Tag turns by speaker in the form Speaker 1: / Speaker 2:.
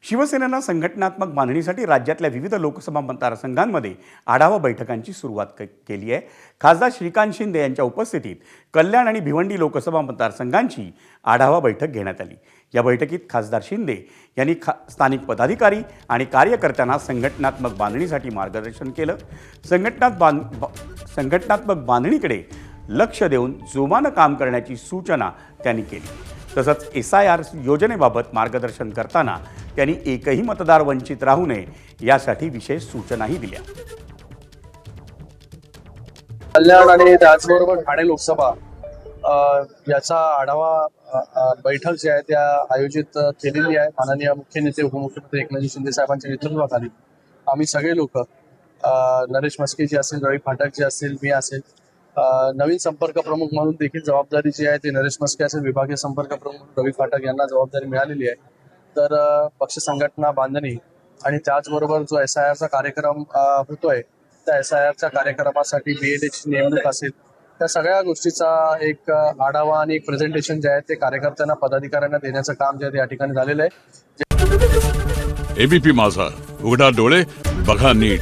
Speaker 1: शिवसेनेनं संघटनात्मक बांधणीसाठी राज्यातल्या विविध लोकसभा मतदारसंघांमध्ये आढावा बैठकांची सुरुवात केली आहे। खासदार श्रीकांत शिंदे यांच्या उपस्थितीत कल्याण आणि भिवंडी लोकसभा मतदारसंघांची आढावा बैठक घेण्यात आली। या बैठकीत खासदार शिंदे यांनी स्थानिक पदाधिकारी आणि कार्यकर्त्यांना संघटनात्मक बांधणीसाठी मार्गदर्शन केलं। संघटनात्मक बांधणीकडे लक्ष देऊन जोमानं काम करण्याची सूचना त्यांनी केली। तसंच SIR योजनेबाबत मार्गदर्शन करताना त्यांनी एकही मतदार वंचित राहू नये यासाठी विशेष सूचनाही दिल्या।
Speaker 2: कल्याण आणि त्याचबरोबर ठाणे लोकसभा याचा आढावा बैठक जी आहे त्या आयोजित केलेली आहे। माननीय मुख्य नेते उपमुख्यमंत्री एकनाथ शिंदे साहेबांच्या नेतृत्वाखाली आम्ही सगळे लोक, नरेश म्हस्के जी असतील, रवी फाटक जी असतील, मी असेल, नवीन संपर्क प्रमुख म्हणून देखील जबाबदारी जी आहे ती नरेश म्हस्के असेल, विभागीय संपर्क प्रमुख रवी फाटक यांना जबाबदारी मिळालेली आहे। तर पक्ष संघटना बांधणी आणि त्याचबरोबर जो SIR चा कार्यक्रम होतोय त्या SIR च्या कार्यक्रमासाठी BLA ची नेमणूक असेल, त्या सगळ्या गोष्टीचा एक आढावा आणि एक प्रेझेंटेशन जे आहे ते कार्यकर्त्यांना, पदाधिकाऱ्यांना देण्याचं काम जे आहे ते या ठिकाणी झालेलं आहे।
Speaker 3: ABP माझा, उघडा डोळे बघा नीट।